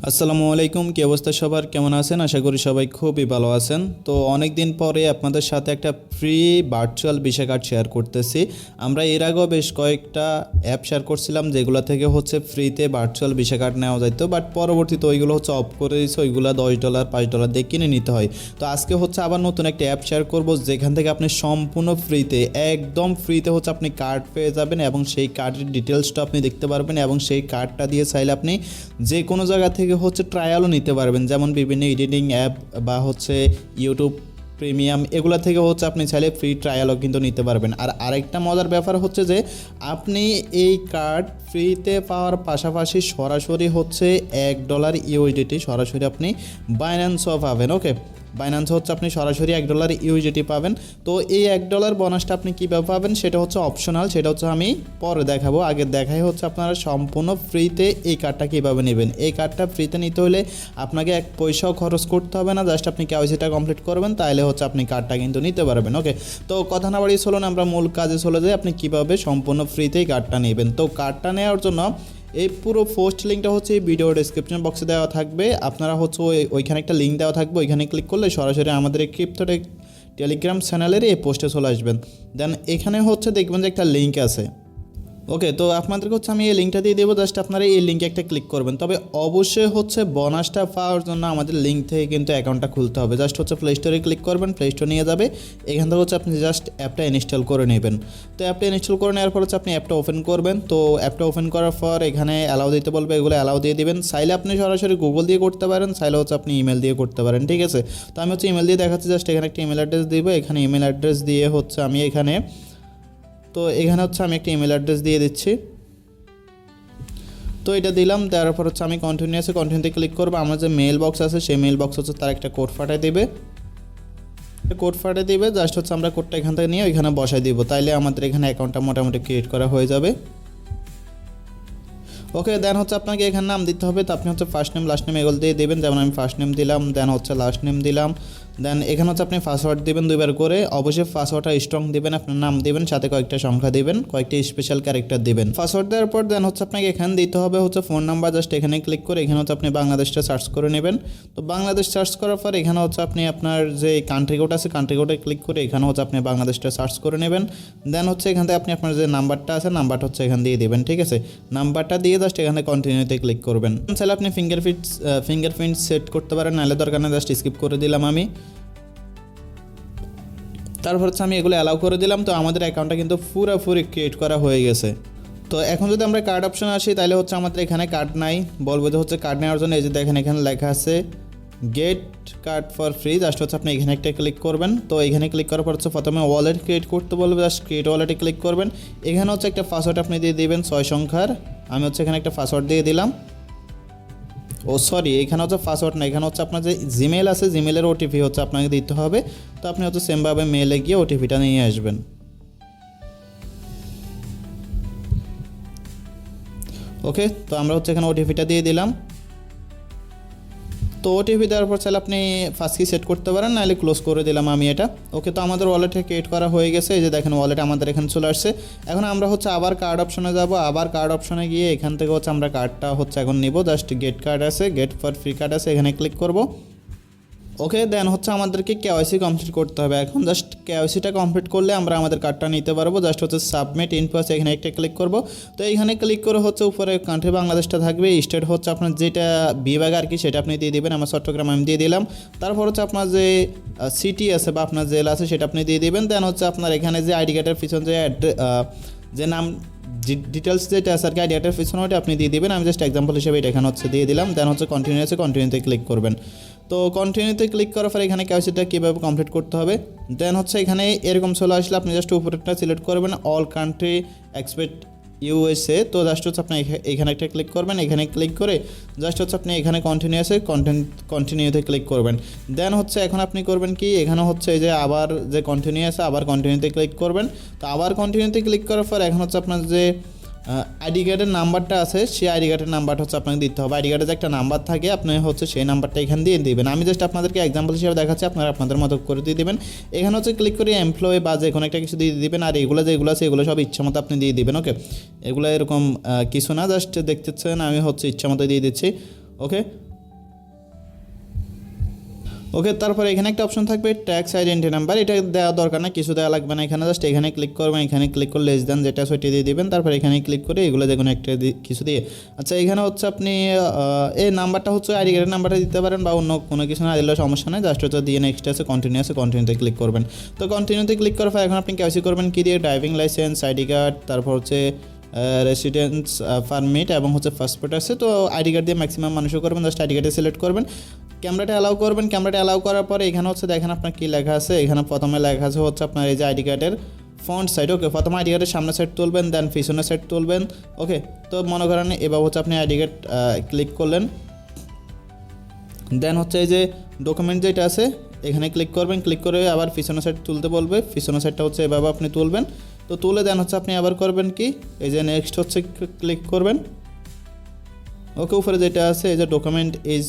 আসসালামু আলাইকুম, কি অবস্থা সবার? কেমন আছেন? আশা করি সবাই খুবই ভালো আছেন। তো অনেক দিন পরে আপনাদের সাথে একটা free virtual visa card share করতেছি। আমরা এর আগেও বেশ কয়েকটা অ্যাপ শেয়ার করছিলাম যেগুলো থেকে ফ্রিতে ভার্চুয়াল ভিসা কার্ড নেওয়া যেত, বাট পরবর্তীতে ওইগুলো অফ করে দিয়েছে। ওইগুলো $10 $5 দিয়ে কিনে নিতে হয়। তো আজকে আবার নতুন একটা অ্যাপ শেয়ার করব যেখান থেকে আপনি সম্পূর্ণ ফ্রিতে, একদম ফ্রিতে আপনি কার্ড পেয়ে যাবেন এবং সেই কার্ডের ডিটেলসটা আপনি দেখতে পারবেন এবং সেই কার্ডটা দিয়ে চাইলে আপনি যে কোনো জায়গা থেকে ট্রায়ালও নিতে পারবেন। যেমন বিভিন্ন এডিটিং অ্যাপ বা ইউটিউব প্রিমিয়াম এগুলো থেকে আপনি চাইলে ফ্রি ট্রায়ালও কিন্তু নিতে পারবেন। আর আরেকটা মজার ব্যাপার যে আপনি এই কার্ড ফ্রিতে পাওয়ার পাশাপাশি সরাসরি $1 ইউএসডিটি সরাসরি আপনি বাইন্যান্সও পাবেন। ওকে, বাইন্যান্স আপনি সরাসরি $1 ইউএসডিটি পাবেন। তো এই $1 বোনাসটা আপনি কীভাবে পাবেন সেটা অপশনাল, সেটা আমি পরে দেখাবো। আগে দেখাই আপনারা সম্পূর্ণ ফ্রিতে এই কার্ডটা কীভাবে নেবেন। এই কার্ডটা ফ্রিতে নিতে হলে আপনাকে এক পয়সাও খরচ করতে হবে না, জাস্ট আপনি কেওয়াইসিটা কমপ্লিট করবেন, তাহলে আপনি কার্ডটা কিন্তু নিতে পারবেন। ওকে, তো কথা না বাড়িয়ে চলুন আমরা মূল কাজে চলে যাই, আপনি কীভাবে সম্পূর্ণ ফ্রিতেই কার্ডটা নেবেন। তো কার্ডটা নেওয়ার জন্য এই পুরো পোস্ট লিঙ্কটা এই ভিডিও ডেসক্রিপশন বক্সে দেওয়া থাকবে। আপনারা ওইখানে একটা লিঙ্ক দেওয়া থাকবে, ওইখানে ক্লিক করলে সরাসরি আমাদের এই ক্রিপ্টোটেক টেলিগ্রাম চ্যানেলের এই পোস্টে চলে আসবেন। দেন এখানে দেখবেন যে একটা লিঙ্ক আছে। ওকে, তো আপনাদেরকে আমি এই লিঙ্কটা দিয়ে দেবো, জাস্ট আপনারা এই লিঙ্কে একটা ক্লিক করবেন। তবে অবশ্যই বোনাসটা পাওয়ার জন্য আমাদের লিঙ্ক থেকে কিন্তু অ্যাকাউন্টটা খুলতে হবে। জাস্ট প্লে স্টোরে ক্লিক করবেন, প্লে স্টোর নিয়ে যাবে। এখান থেকে আপনি জাস্ট অ্যাপটা ইনস্টল করে নেবেন। তো অ্যাপটা ইনস্টল করে নেওয়ার পর আপনি অ্যাপটা ওপেন করবেন। তো অ্যাপটা ওপেন করার পর এখানে অ্যালাউ দিতে বলবে, এগুলো অ্যালাউ দিয়ে দিবেন। চাইলে আপনি সরাসরি গুগল দিয়ে করতে পারেন, চাইলে আপনি ইমেল দিয়ে করতে পারেন। ঠিক আছে, তো আমি ইমেল দিয়ে দেখাচ্ছি। জাস্ট এখানে একটা ইমেল অ্যাড্রেস দিব, এখানে ইমেল অ্যাড্রেস দিয়ে আমি এখানে আমি একটা ইমেল অ্যাড্রেস দিয়ে দিচ্ছি। তো এটা দিলাম, দেওয়ার পর আমি কন্টিনিউতে ক্লিক করবো। আমার যে মেল বক্স আছে সেই মেল বক্স তার একটা কোড ফাটাই দেবে। জাস্ট আমরা কোডটা এখান থেকে নিয়ে ওইখানে বসাই দিব, তাইলে আমাদের এখানে অ্যাকাউন্টটা মোটামুটি ক্রিয়েট করা হয়ে যাবে। ওকে, দেন আপনাকে এখানে নাম দিতে হবে। তো আপনি ফার্স্ট নেম লাস্ট নেম এগুলো দিয়ে দেবেন। যেমন আমি ফার্স্ট নেম দিলাম, দেন লাস্ট নেম দিলাম। দেন এখানে আপনি পাসওয়ার্ড দেবেন 2বার করে। অবশ্যই পাসওয়ার্ডটা স্ট্রং দেবেন, আপনার নাম দেবেন, সাথে কয়েকটা সংখ্যা দেবেন, কয়েকটি স্পেশাল ক্যারেক্টার দেবেন। পাসওয়ার্ড দেওয়ার পর দেন আপনাকে এখানে দিতে হবে ফোন নাম্বার। জাস্ট এখানে ক্লিক করে এখানে আপনি বাংলাদেশটা সার্চ করে নেবেন। তো বাংলাদেশ সার্চ করার পর এখানে আপনি আপনার যে কান্ট্রি কোড আছে কান্ট্রি কোডে ক্লিক করে এখানে আপনি বাংলাদেশটা সার্চ করে নেবেন। দেন এখান থেকে আপনি আপনার যে নাম্বারটা আছে নাম্বারটা এখানে দিয়ে দেবেন। ঠিক আছে, নাম্বারটা দিয়ে জাস্ট এখানে কন্টিনিউতে ক্লিক করবেন। চাইলে আপনি ফিঙ্গারপ্রিন্ট সেট করতে পারেন, নাহলে দরকার নেই, জাস্ট স্কিপ করে দিলাম আমি। তারপর আমি এগুলো অ্যালাউ করে দিলাম। তো আমাদের অ্যাকাউন্টটা কিন্তু পুরোপুরি ক্রিয়েট করা হয়ে গেছে। তো এখন যদি আমরা কার্ড অপশনে আসি তাহলে আমাদের এখানে কার্ড নাই, বলবো যে কার্ড নেওয়ার জন্য এই যে দেখেন এখানে লেখা আছে get card for free. Just আপনি এখানে একটা ক্লিক করবেন। তো এখানে ক্লিক করার পর প্রথমে ওয়ালেট ক্রিয়েট করতে বলবে, জাস্ট ক্রিয়েট ওয়ালেটে ক্লিক করবেন। এখানে একটা পাসওয়ার্ড আপনি দিয়ে দিবেন 6 সংখ্যার। আমি এখানে একটা পাসওয়ার্ড দিয়ে দিলাম। সরি, এখানে পাসওয়ার্ড না, এখানে আপনার যে জিমেল আছে জিমেলের ওটিপি আপনাকে দিতে হবে। তো আপনি সেমভাবে মেলে গিয়ে ওটিপিটা নিয়ে আসবেন। ওকে, তো আমরা এখানে ওটিপিটা দিয়ে দিলাম। তো ওটিপি দেওয়ার পর চাইলে আপনি ফার্স্ট কি সেট করতে পারেন, নাহলে ক্লোজ করে দিলাম আমি এটা। ওকে, তো আমাদের ওয়ালেটে ক্রিয়েট করা হয়ে গেছে। এই যে দেখেন ওয়ালেট আমাদের এখানে চলে আসছে। এখন আমরা আবার কার্ড অপশনে যাব। আবার কার্ড অপশনে গিয়ে এখান থেকে আমরা কার্ডটা এখন নিব। জাস্ট গেট কার্ড আছে, গেট ফর ফ্রি কার্ড আছে, এখানে ক্লিক করব। ওকে, দেন আমাদেরকে কেওয়াইসি কমপ্লিট করতে হবে। এখন জাস্ট কেওয়াইসিটা কমপ্লিট করলে আমরা আমাদের কার্ডটা নিতে পারবো। জাস্ট সাবমিট ইনফো আছে, এখানে একটা ক্লিক করব। তো এইখানে ক্লিক করে উপরে কান্ট্রি বাংলাদেশটা থাকবে, স্টেট আপনার যেটা বিভাগ আর কি সেটা আপনি দিয়ে দিবেন। আমার চট্টগ্রাম আমি দিয়ে দিলাম। তারপর আপনার যে সিটি আছে বা আপনার জেলা আছে সেটা আপনি দিয়ে দিবেন। দেন আপনার এখানে যে আইডি কার্ডের পিছনে যে নাম ডিটেলস যেটা আছে আর কি আইডি কার্ডের পিছনে ওটা আপনি দিয়ে দিবেন। আমি জাস্ট এক্সাম্পল হিসেবে এটা এখানে দিয়ে দিলাম। দেন কন্টিনিউতে ক্লিক করবেন। তো কন্টিনিউতে ক্লিক করার পর এখানে কেওয়াইসিটা কীভাবে কমপ্লিট করতে হবে। দেন এখানে এরকম চলে আসলে আপনি জাস্ট উপরেরটা সিলেক্ট করবেন, অল কান্ট্রি এক্সপেক্ট USA। তো জাস্ট আপনি এখানে একটা ক্লিক করবেন। এখানে ক্লিক করে জাস্ট আপনি এখানে কন্টিনিউতে ক্লিক করবেন। দেন এখন আপনি করবেন কি, এখানে এই যে আবার যে কন্টিনিউ আছে আবার কন্টিনিউতে ক্লিক করবেন। তো আবার কন্টিনিউতে ক্লিক করার পর এখন আপনার যে আইডি কার্ডের নাম্বারটা আছে সেই আইডি কার্ডের নাম্বারটা আপনাকে দিতে হবে। আইডি কার্ডে যে একটা নাম্বার থাকে আপনি সেই নাম্বারটা এখানে দিয়ে দেবেন। আমি জাস্ট আপনাদেরকে এক্সাম্পল হিসেবে দেখাচ্ছি, আপনারা আপনাদের মতো করে দিয়ে দেবেন। এখানে ক্লিক করে এমপ্লয়ি বা যে কোনো একটা কিছু দিয়ে দিবেন। আর এগুলো যেগুলো আছে এগুলো সব ইচ্ছা মতো আপনি দিয়ে দিবেন। ওকে, এগুলো এরকম কিছু না, জাস্ট দেখতেছেন আমি ইচ্ছা মতো দিয়ে দিচ্ছি। ওকে, ওকে, তারপরে এখানে একটা অপশন থাকবে ট্যাক্স আইডেন্টি নাম্বার, এটা দেওয়া দরকার না, কিছু দেওয়া লাগবে না, এখানে জাস্ট এখানে ক্লিক করবেন, এখানে ক্লিক করলে লেস দেন যেটা সেটা দিয়ে দিবেন, তারপর এখানে ক্লিক করে এগুলো দেখুন একটা কিছু দিয়ে। আচ্ছা, এখানে হচ্ছে আপনি এই নাম্বারটা হচ্ছে আইডি কার্ডের নাম্বারটা দিতে পারেন বা অন্য কোনো কিছু না দিলেও সমস্যা নেই, জাস্ট হচ্ছে দিয়ে নেক্সট আছে কন্টিনিউতে ক্লিক করবেন। তো কন্টিনিউতে ক্লিক করার পর এখন আপনি কেওয়াইসি করবেন কি দিয়ে, ড্রাইভিং লাইসেন্স, আইডি কার্ড, তারপর হচ্ছে রেসিডেন্স পারমিট এবং হচ্ছে পাসপোর্ট আছে। তো আইডি কার্ড দিয়ে ম্যাক্সিমাম মানুষও করবেন, জাস্ট আইডি কার্ডে সিলেক্ট করবেন, ক্যামেরাটা অ্যালাউ করবেন। ক্যামেরাটা অ্যালাউ করার পরে এখানে হচ্ছে দেখেন আপনার কী লেখা আছে, এখানে প্রথমে লেখা আছে হচ্ছে আপনার এই যে আইডি কার্ডের ফ্রন্ট সাইড। ওকে, প্রথমে আইডি কার্ডের সামনের সাইড তুলবেন, দেন পিছনের সাইড তুলবেন। ওকে, তো মনে করেন এবার হচ্ছে আপনি আইডি কার্ড ক্লিক করলেন, দেন হচ্ছে এই যে ডকুমেন্ট যেটা আছে এখানে ক্লিক করবেন, ক্লিক করে আবার পিছনের সাইড তুলতে বলবে, পিছনের সাইডটা হচ্ছে এভাবে আপনি তুলবেন। তো তুলে দেন হচ্ছে আপনি আবার করবেন কি, এই যে নেক্সট হচ্ছে ক্লিক করবেন। ওকে, উপরে যেটা আছে এই যে ডকুমেন্ট ইজ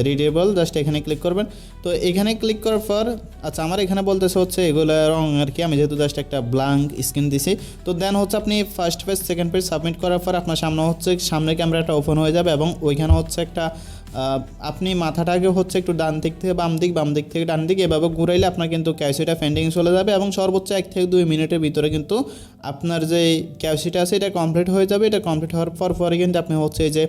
রিডেবল, জাস্ট এখানে ক্লিক করবেন। তো এখানে ক্লিক করার পর আচ্ছা আমার এখানে বলতেছে হচ্ছে এগুলো রং আর কি, আমি যেহেতু জাস্ট একটা ব্ল্যাঙ্ক স্ক্রিন দিছি। তো দেন হচ্ছে আপনি first page second page submit করার পর আপনার সামনে ক্যামেরাটা ওপেন হয়ে যাবে এবং ওইখানে হচ্ছে একটা আপনি মাথাটাকে হচ্ছে একটু ডান দিক থেকে বাম দিক থেকে ডান দিক এভাবে ঘুরাইলে আপনার কিন্তু ক্যাশিটা পেন্ডিং চলে যাবে এবং সর্বোচ্চ 1 থেকে 2 মিনিটের ভিতরে কিন্তু আপনার যে ক্যাশিটা আছে এটা কমপ্লিট হয়ে যাবে। এটা কমপ্লিট হওয়ার পরে কিন্তু আপনি হচ্ছে এই যে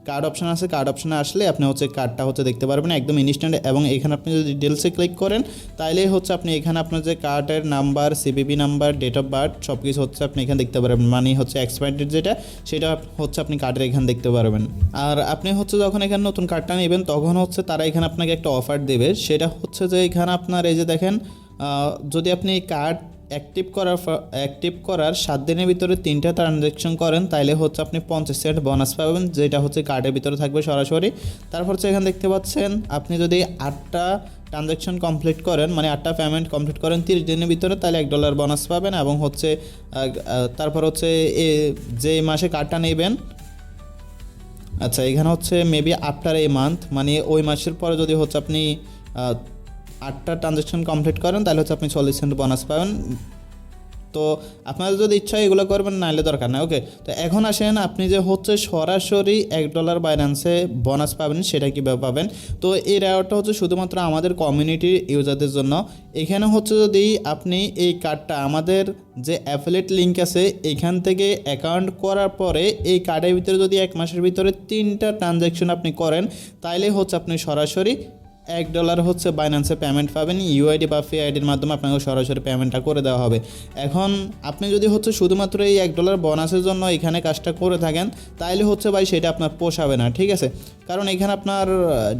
কার্ড অপশন আছে, কার্ড অপশনে আসলে আপনি হচ্ছে কার্ডটা হচ্ছে দেখতে পারবেন একদম ইনস্ট্যান্ট। এবং এখানে আপনি যদি ডিটেলসে ক্লিক করেন তাইলেই হচ্ছে আপনি এখানে আপনার যে কার্ডের number, CVV number, date of birth সব কিছু হচ্ছে আপনি এখানে দেখতে পারবেন, মানে হচ্ছে এক্সপায়ার ডেট যেটা সেটা হচ্ছে আপনি কার্ডের এখানে দেখতে পারবেন। আর আপনি হচ্ছে যখন এখানে নতুন কার্ডটা নেবেন তখন হচ্ছে তারা এখানে আপনাকে একটা অফার দেবে, সেটা হচ্ছে যে এখানে আপনার এই যে দেখেন যদি আপনি কার্ড অ্যাক্টিভ করার 7 দিনের ভিতরে 3টা ট্রানজ্যাকশন করেন তাইলে হচ্ছে আপনি 50 সেন্ট বোনাস পাবেন, যেটা হচ্ছে কার্ডের ভিতরে থাকবে সরাসরি। তারপর হচ্ছে এখানে দেখতে পাচ্ছেন আপনি যদি 8টা ট্রানজ্যাকশন কমপ্লিট করেন, মানে 8টা পেমেন্ট কমপ্লিট করেন 30 দিনের ভিতরে, তাহলে $1 বোনাস পাবেন। এবং হচ্ছে তারপর হচ্ছে যে মাসে কার্ডটা নেবেন, আচ্ছা এখানে হচ্ছে মেবি আফটার এ মান্থ, মানে ওই মাসের পরে যদি হচ্ছে আপনি 8টা ট্রানজ্যাকশন কমপ্লিট করেন তাহলে হচ্ছে আপনি 40 সেন্ট বোনাস পাবেন। তো আপনাদের যদি ইচ্ছা এগুলো করবেন, নাহলে দরকার নাই। ওকে, তো এখন আসেন আপনি যে হচ্ছে সরাসরি $1 বাইন্যান্সে বোনাস পাবেন সেটা কীভাবে পাবেন। তো এই রেওয়ার্ডটা হচ্ছে শুধুমাত্র আমাদের কমিউনিটির ইউজারদের জন্য। এখানে হচ্ছে যদি আপনি এই কার্ডটা আমাদের যে অ্যাফিলিয়েট লিঙ্ক আছে এখান থেকে অ্যাকাউন্ট করার পরে এই কার্ডের ভিতরে যদি 1 মাসের ভিতরে 3টা ট্রানজ্যাকশন আপনি করেন তাইলে হচ্ছে আপনি সরাসরি $1 হচ্ছে বাইন্যান্সে পেমেন্ট পাবেন, ইউআইডি বা ফি আইডির মাধ্যমে আপনাকে সরাসরি পেমেন্টটা করে দেওয়া হবে। এখন আপনি যদি হচ্ছে শুধুমাত্র এই $1 বোনাসের জন্য এখানে কাজটা করে থাকেন তাইলে হচ্ছে ভাই সেটা আপনার পোষাবে না, ঠিক আছে, কারণ এখানে আপনার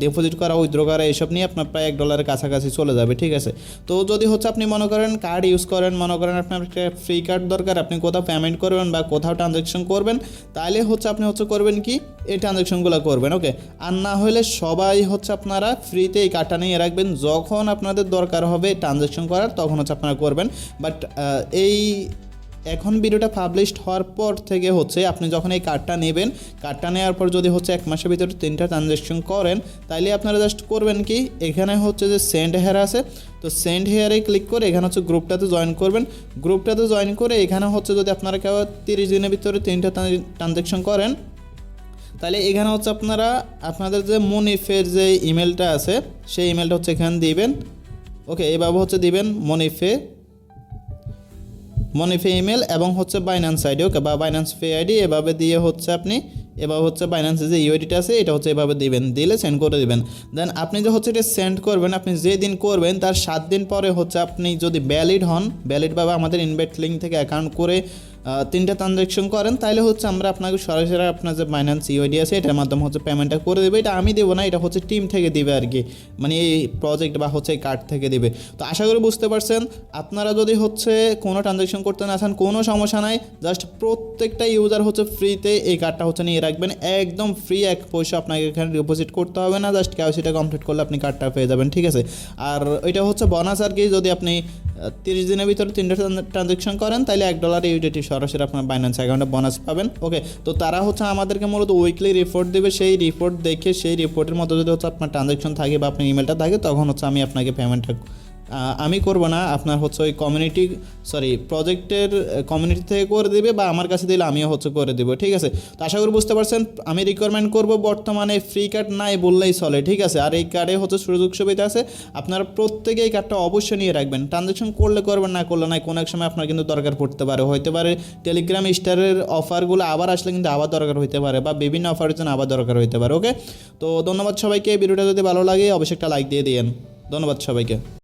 ডিপোজিট করা, উইথড্র করা এসব নিয়ে আপনার প্রায় $1 কাছাকাছি চলে যাবে, ঠিক আছে। তো যদি হচ্ছে আপনি মনে করেন কার্ড ইউজ করেন, মনে করেন আপনার একটা ফ্রি কার্ড দরকার, আপনি কোথাও পেমেন্ট করবেন বা কোথাও ট্রানজ্যাকশন করবেন, তাহলে হচ্ছে আপনি হচ্ছে করবেন কি এই ট্রানজ্যাকশনগুলো করবেন। ওকে, আর না হলে সবাই হচ্ছে আপনারা ফ্রিতে এই কার্ডটা নিয়ে রাখবেন, যখন আপনাদের দরকার হবে ট্রানজ্যাকশন করার তখন হচ্ছে আপনারা করবেন। বাট এই এখন ভিডিওটা পাবলিশড হওয়ার পর থেকে হচ্ছে আপনি যখন এই কার্ডটা নেবেন, কার্ডটা নেওয়ার পর যদি হচ্ছে 1 মাসের ভিতরে 3টা ট্রানজ্যাকশন করেন তাইলে আপনারা জাস্ট করবেন কি, এখানে হচ্ছে যে সেন্ড হেয়ার আছে, তো সেন্ড হেয়ারে ক্লিক করে এখানে হচ্ছে গ্রুপটাতে জয়েন করবেন। গ্রুপটাতে জয়েন করে এখানে হচ্ছে যদি আপনারা কেউ 30 দিনের ভিতরে 3টা ট্রানজ্যাকশন করেন তাহলে এখানে হচ্ছে আপনারা আপনাদের যে মনিফের যে ইমেলটা আছে সেই ইমেলটা হচ্ছে এখানে দিবেন। ওকে, এভাবে হচ্ছে দিবেন মনিফে ইমেল এবং হচ্ছে বাইন্যান্স আইডি, ওকে, বা বাইন্যান্স পে আইডি এভাবে দিয়ে হচ্ছে আপনি এভাবে হচ্ছে বাইন্যান্সে যে ইউআইডিটা আছে এটা হচ্ছে এভাবে দিবেন, দিলে সেন্ড করে দিবেন। দেন আপনি যে হচ্ছে এটা সেন্ড করবেন, আপনি যে দিন করবেন তার 7 দিন পরে হচ্ছে আপনি যদি ভ্যালিডভাবে আমাদের ইনভাইট লিঙ্ক থেকে অ্যাকাউন্ট করে 3টা ট্রানজ্যাকশন করেন তাহলে হচ্ছে আমরা আপনাকে সরাসরি আপনার যে বাইন্যান্স ইউআইডি আছে এটার মাধ্যমে হচ্ছে পেমেন্টটা করে দেবে। এটা আমি দেবো না, এটা হচ্ছে টিম থেকে দিবে আর কি, মানে এই প্রজেক্ট বা হচ্ছে এই কার্ড থেকে দিবে। তো আশা করি বুঝতে পারছেন। আপনারা যদি হচ্ছে কোনো ট্রানজ্যাকশন করতে না চান কোনো সমস্যা নাই, জাস্ট প্রত্যেকটা ইউজার হচ্ছে ফ্রিতে এই কার্ডটা হচ্ছে নিয়ে রাখবেন, একদম ফ্রি, 1 পয়সা আপনাকে এখানে ডিপোজিট করতে হবে না, জাস্ট কেওয়াইসিটা কমপ্লিট করলে আপনি কার্ডটা পেয়ে যাবেন, ঠিক আছে। আর এটা হচ্ছে বোনাস আর কি, যদি আপনি 30 দিনের ভিতরে 3টা ট্রানজ্যাকশন করেন তাহলে $1 ইউডিটি সরাসরি আপনার বাইন্যান্স অ্যাকাউন্টে বোনাস পাবেন। ওকে, তো তারা হচ্ছে আমাদেরকে মূলত উইকলি রিপোর্ট দেবে, সেই রিপোর্ট দেখে সেই রিপোর্টের মধ্যে যদি হচ্ছে আপনার ট্রানজ্যাকশন থাকে বা আপনার ইমেলটা থাকে তখন হচ্ছে আমি আপনাকে পেমেন্টটা আমি করব না, আপনার হচ্ছে ওই প্রজেক্টের কমিউনিটি থেকে করে দিবে বা আমার কাছে দিলে আমিও হচ্ছে করে দেবো, ঠিক আছে। তো আশা করি বুঝতে পারছেন, আমি রিকোয়ারমেন্ট করব বর্তমানে ফ্রি কার্ড নাই বললেই চলে, ঠিক আছে। আর এই কার্ডে হচ্ছে সুযোগ সুবিধা আছে, আপনারা প্রত্যেকে এই কার্ডটা অবশ্যই নিয়ে রাখবেন। ট্রানজ্যাকশন করলে করবেন, না করলে নাই, কোনো এক সময় আপনার কিন্তু দরকার পড়তে পারে, হইতে পারে টেলিগ্রাম স্টারের অফারগুলো আবার আসলে কিন্তু আবার দরকার হইতে পারে, বা বিভিন্ন অফারের জন্য আবার দরকার হইতে পারে। ওকে, তো ধন্যবাদ সবাইকে। ভিডিওটা যদি ভালো লাগে অবশ্যই একটা লাইক দিয়ে দিন। ধন্যবাদ সবাইকে।